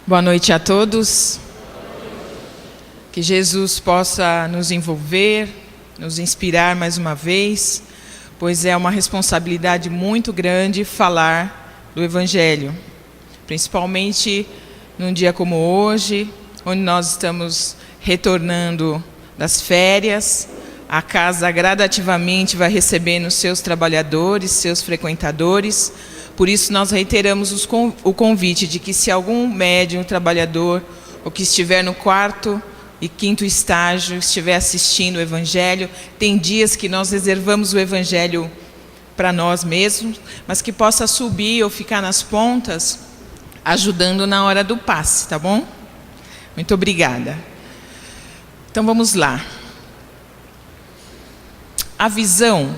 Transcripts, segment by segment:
Boa noite a todos. Que Jesus possa nos envolver, nos inspirar mais uma vez, pois é uma responsabilidade muito grande falar do Evangelho, principalmente num dia como hoje, onde nós estamos retornando das férias. A casa gradativamente vai recebendo seus trabalhadores, seus frequentadores. Por isso nós reiteramos o convite de que se algum médium, trabalhador, ou que estiver no quarto e quinto estágio, estiver assistindo o Evangelho, tem dias que nós reservamos o Evangelho para nós mesmos, mas que possa subir ou ficar nas pontas, ajudando na hora do passe, tá bom? Muito obrigada. Então vamos lá. A visão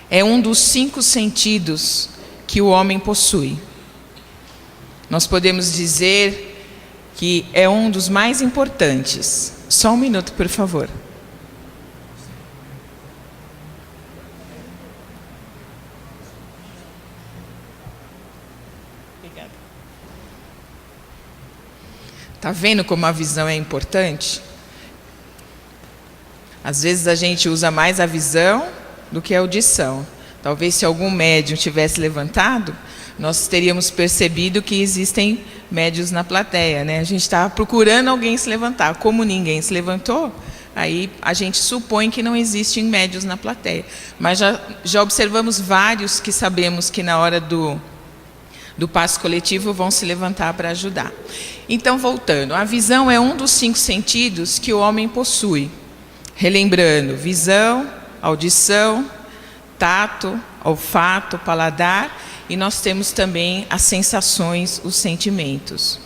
é um dos 5 sentidos que o homem possui. Nós podemos dizer que é um dos mais importantes. Só um minuto, por favor. Obrigada. Tá vendo como a visão é importante? Às vezes a gente usa mais a visão do que a audição. Talvez se algum médium tivesse levantado, nós teríamos percebido que existem médiuns na plateia, né? A gente estava procurando alguém se levantar. Como ninguém se levantou, aí a gente supõe que não existem médiuns na plateia. Mas já observamos vários que sabemos que na hora do passe coletivo vão se levantar para ajudar. Então, voltando, a visão é um dos 5 sentidos que o homem possui. Relembrando, visão, audição, tato, olfato, paladar, e nós temos também as sensações, os sentimentos.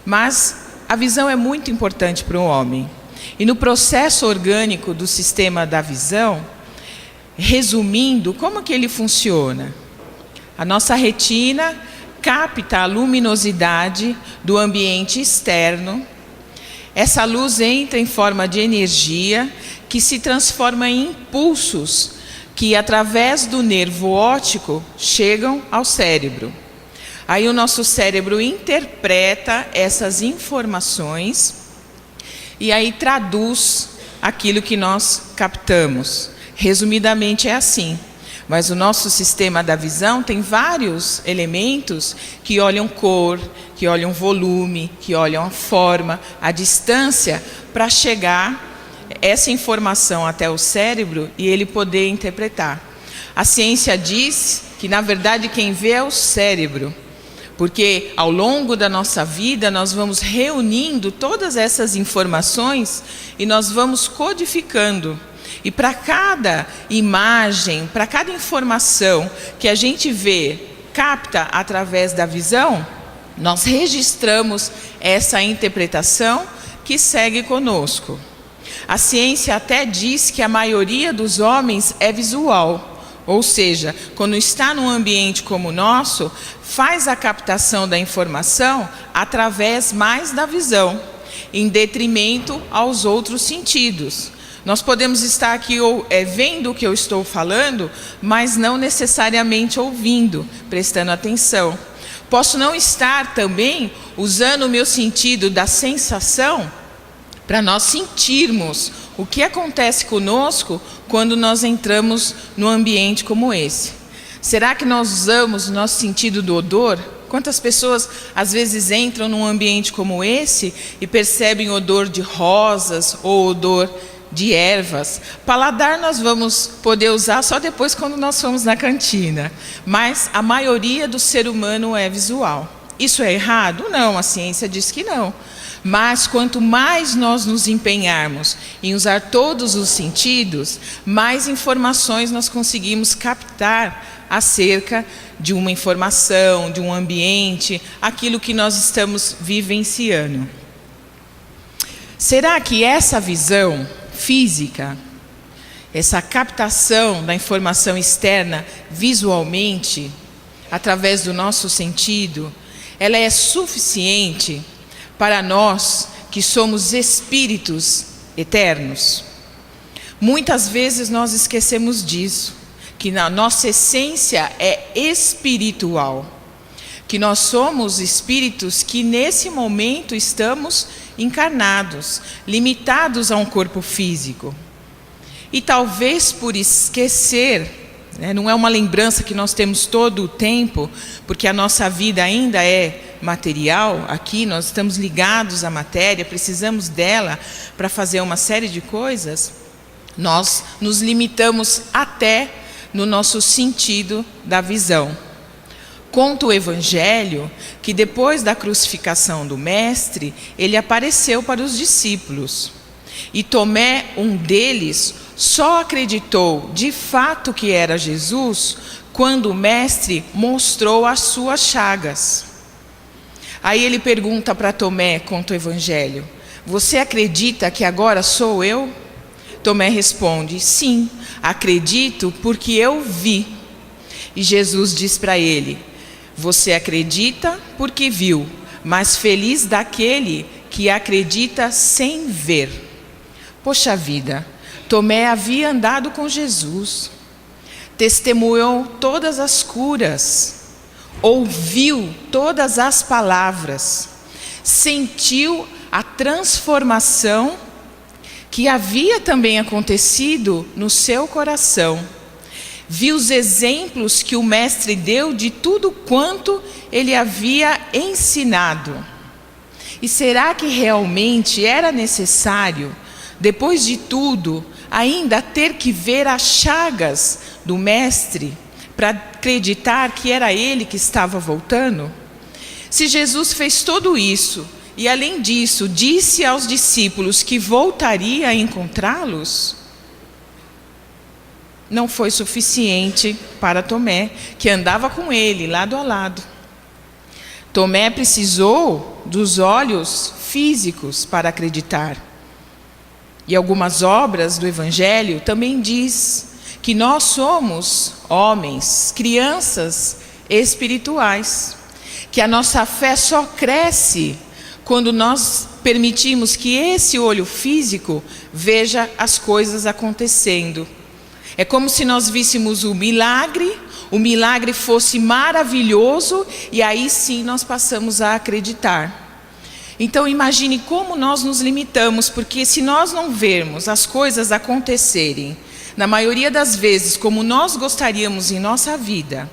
Mas a visão é muito importante para o homem. E no processo orgânico do sistema da visão, resumindo, como que ele funciona? A nossa retina capta a luminosidade do ambiente externo. Essa luz entra em forma de energia que se transforma em impulsos que, através do nervo óptico, chegam ao cérebro. Aí o nosso cérebro interpreta essas informações e aí traduz aquilo que nós captamos. Resumidamente é assim. Mas o nosso sistema da visão tem vários elementos que olham cor, que olham volume, que olham a forma, a distância, para chegar essa informação até o cérebro e ele poder interpretar. A ciência diz que, na verdade, quem vê é o cérebro, porque ao longo da nossa vida nós vamos reunindo todas essas informações e nós vamos codificando. E para cada imagem, para cada informação que a gente vê, capta através da visão, nós registramos essa interpretação que segue conosco. A ciência até diz que a maioria dos homens é visual, ou seja, quando está num ambiente como o nosso, faz a captação da informação através mais da visão, em detrimento aos outros sentidos. Nós podemos estar aqui vendo o que eu estou falando, mas não necessariamente ouvindo, prestando atenção. Posso não estar também usando o meu sentido da sensação para nós sentirmos o que acontece conosco quando nós entramos num ambiente como esse. Será que nós usamos o nosso sentido do odor? Quantas pessoas às vezes entram num ambiente como esse e percebem odor de rosas ou odor de ervas? Paladar nós vamos poder usar só depois quando nós formos na cantina. Mas a maioria do ser humano é visual. Isso é errado? Não, a ciência diz que não. Mas quanto mais nós nos empenharmos em usar todos os sentidos, mais informações nós conseguimos captar acerca de uma informação, de um ambiente, aquilo que nós estamos vivenciando. Será que essa visão física, essa captação da informação externa visualmente, através do nosso sentido, ela é suficiente para nós que somos espíritos eternos? Muitas vezes nós esquecemos disso, que a nossa essência é espiritual. que nós somos espíritos que nesse momento estamos encarnados, limitados a um corpo físico. E talvez por esquecer, não é uma lembrança que nós temos todo o tempo, porque a nossa vida ainda é material, aqui nós estamos ligados à matéria, precisamos dela para fazer uma série de coisas, nós nos limitamos até no nosso sentido da visão. Conta o Evangelho que depois da crucificação do Mestre, ele apareceu para os discípulos. E Tomé, um deles, só acreditou de fato que era Jesus quando o Mestre mostrou as suas chagas. Aí ele pergunta para Tomé, conta o Evangelho: você acredita que agora sou eu? Tomé responde: sim, acredito porque eu vi. E Jesus diz para ele: você acredita porque viu, mas feliz daquele que acredita sem ver. Poxa vida, Tomé havia andado com Jesus, testemunhou todas as curas, ouviu todas as palavras, sentiu a transformação que havia também acontecido no seu coração. Viu os exemplos que o Mestre deu de tudo quanto ele havia ensinado. E será que realmente era necessário, depois de tudo, ainda ter que ver as chagas do Mestre para acreditar que era ele que estava voltando? Se Jesus fez tudo isso e, além disso, disse aos discípulos que voltaria a encontrá-los, não foi suficiente para Tomé, que andava com ele, lado a lado. Tomé precisou dos olhos físicos para acreditar. E algumas obras do Evangelho também diz que nós somos homens, crianças espirituais, que a nossa fé só cresce quando nós permitimos que esse olho físico veja as coisas acontecendo. É como se nós víssemos o milagre fosse maravilhoso e aí sim nós passamos a acreditar. Então imagine como nós nos limitamos, porque se nós não vermos as coisas acontecerem, na maioria das vezes como nós gostaríamos em nossa vida,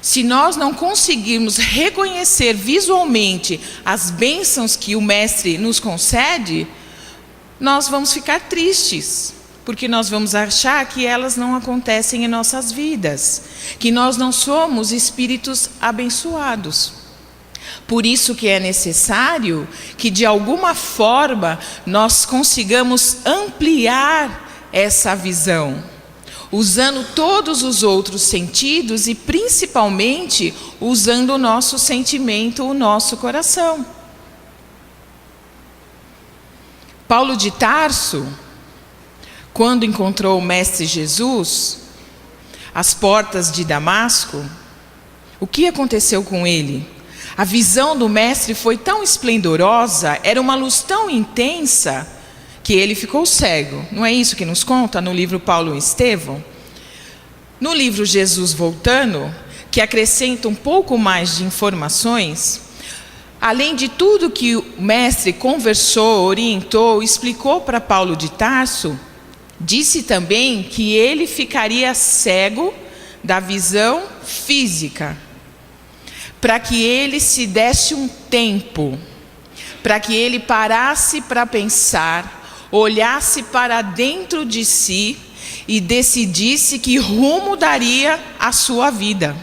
se nós não conseguirmos reconhecer visualmente as bênçãos que o Mestre nos concede, nós vamos ficar tristes. Porque nós vamos achar que elas não acontecem em nossas vidas, que nós não somos espíritos abençoados. Por isso que é necessário que de alguma forma nós consigamos ampliar essa visão, usando todos os outros sentidos e principalmente usando o nosso sentimento, o nosso coração. Paulo de Tarso, quando encontrou o Mestre Jesus, às portas de Damasco, o que aconteceu com ele? A visão do Mestre foi tão esplendorosa, era uma luz tão intensa, que ele ficou cego. Não é isso que nos conta no livro Paulo e Estevão? No livro Jesus Voltando, que acrescenta um pouco mais de informações, além de tudo que o Mestre conversou, orientou, explicou para Paulo de Tarso, disse também que ele ficaria cego da visão física, para que ele se desse um tempo, para que ele parasse para pensar, olhasse para dentro de si e decidisse que rumo daria a sua vida.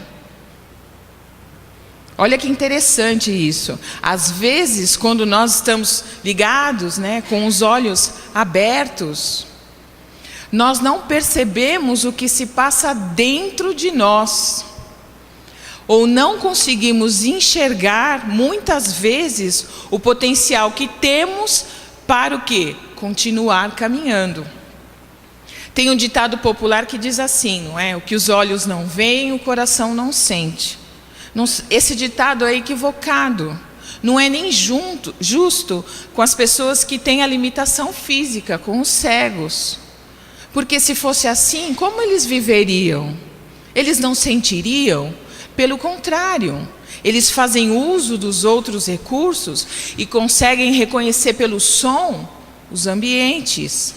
Olha que interessante isso. Às vezes, quando nós estamos ligados, com os olhos abertos, nós não percebemos o que se passa dentro de nós. Ou não conseguimos enxergar, muitas vezes, o potencial que temos para o quê? Continuar caminhando. Tem um ditado popular que diz assim, não é? O que os olhos não veem, o coração não sente. Esse ditado é equivocado. Não é nem justo com as pessoas que têm a limitação física, com os cegos. Porque se fosse assim, como eles viveriam? Eles não sentiriam? Pelo contrário, Eles fazem uso dos outros recursos e conseguem reconhecer pelo som os ambientes.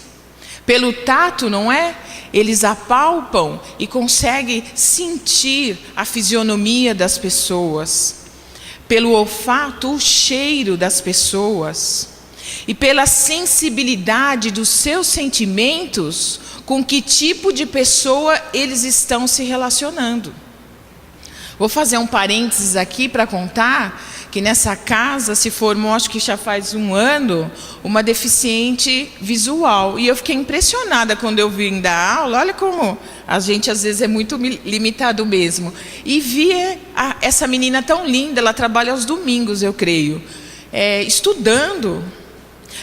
Pelo tato, não é? Eles apalpam e conseguem sentir a fisionomia das pessoas. Pelo olfato, o cheiro das pessoas. E pela sensibilidade dos seus sentimentos, com que tipo de pessoa eles estão se relacionando. Vou fazer um parênteses aqui para contar que nessa casa se formou, acho que já faz 1 ano, uma deficiente visual. E eu fiquei impressionada quando eu vim dar aula. Olha como a gente às vezes é muito limitado mesmo. E vi essa menina tão linda, ela trabalha aos domingos, eu creio, estudando,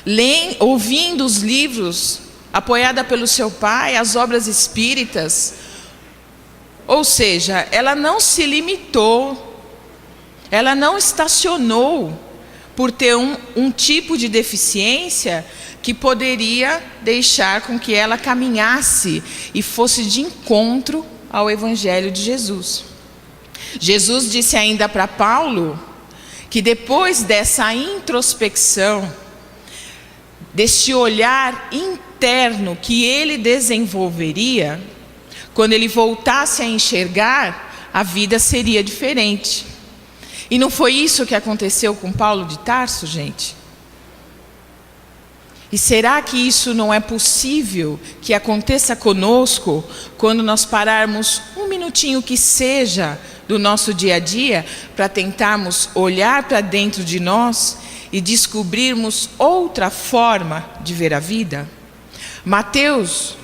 lendo, ouvindo os livros, apoiada pelo seu pai, as obras espíritas. Ou seja, ela não se limitou, ela não estacionou por ter um tipo de deficiência que poderia deixar com que ela caminhasse e fosse de encontro ao Evangelho de Jesus. Jesus disse ainda para Paulo que depois dessa introspecção, desse olhar interno que ele desenvolveria, quando ele voltasse a enxergar, a vida seria diferente. E não foi isso que aconteceu com Paulo de Tarso, gente? E será que isso não é possível que aconteça conosco quando nós pararmos um minutinho que seja do nosso dia a dia para tentarmos olhar para dentro de nós e descobrirmos outra forma de ver a vida? Mateus,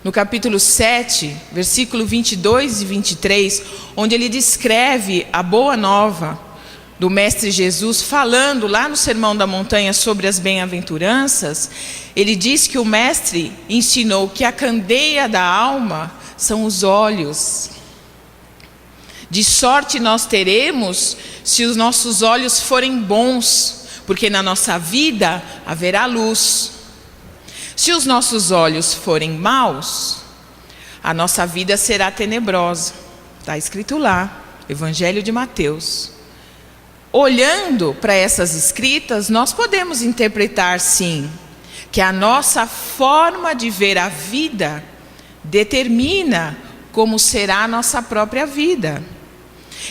no capítulo 7, versículo 22 e 23, onde ele descreve a boa nova do Mestre Jesus, falando lá no Sermão da Montanha sobre as bem-aventuranças, ele diz que o Mestre ensinou que a candeia da alma são os olhos. De sorte nós teremos se os nossos olhos forem bons, porque na nossa vida haverá luz. Se os nossos olhos forem maus, a nossa vida será tenebrosa. Está escrito lá, Evangelho de Mateus. Olhando para essas escritas, nós podemos interpretar, sim, que a nossa forma de ver a vida determina como será a nossa própria vida.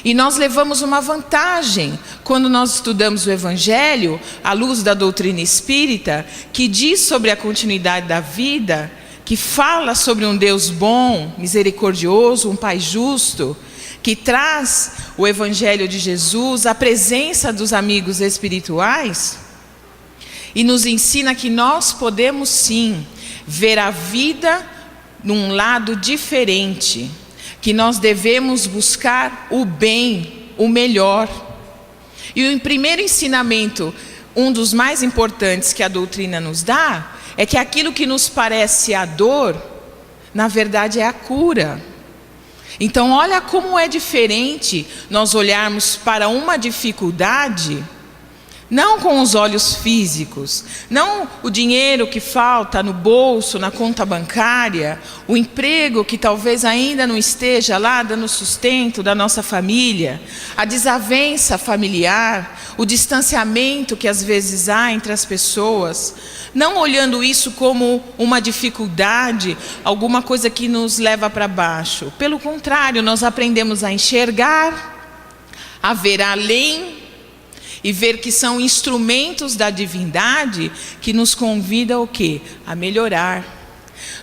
E nós levamos uma vantagem quando nós estudamos o Evangelho à luz da doutrina espírita, que diz sobre a continuidade da vida, que fala sobre um Deus bom, misericordioso, um Pai justo, que traz o Evangelho de Jesus, a presença dos amigos espirituais, e nos ensina que nós podemos sim ver a vida num lado diferente, que nós devemos buscar o bem, o melhor. E o primeiro ensinamento, um dos mais importantes que a doutrina nos dá, é que aquilo que nos parece a dor, na verdade é a cura. Então olha como é diferente nós olharmos para uma dificuldade, não com os olhos físicos, não o dinheiro que falta no bolso, na conta bancária, o emprego que talvez ainda não esteja lá dando sustento da nossa família, a desavença familiar, o distanciamento que às vezes há entre as pessoas, não olhando isso como uma dificuldade, alguma coisa que nos leva para baixo. Pelo contrário, nós aprendemos a enxergar, a ver além, e ver que são instrumentos da divindade que nos convida o quê? A melhorar.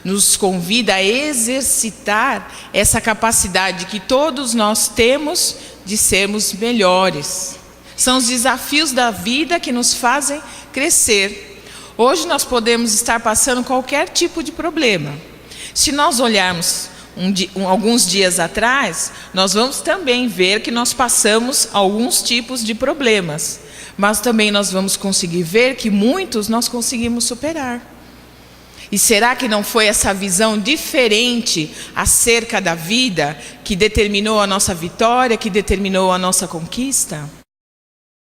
Nos convida a exercitar essa capacidade que todos nós temos de sermos melhores. São os desafios da vida que nos fazem crescer. Hoje nós podemos estar passando qualquer tipo de problema. Se nós olharmos alguns dias atrás, nós vamos também ver que nós passamos alguns tipos de problemas, mas também nós vamos conseguir ver que muitos nós conseguimos superar. E será que não foi essa visão diferente acerca da vida que determinou a nossa vitória, que determinou a nossa conquista?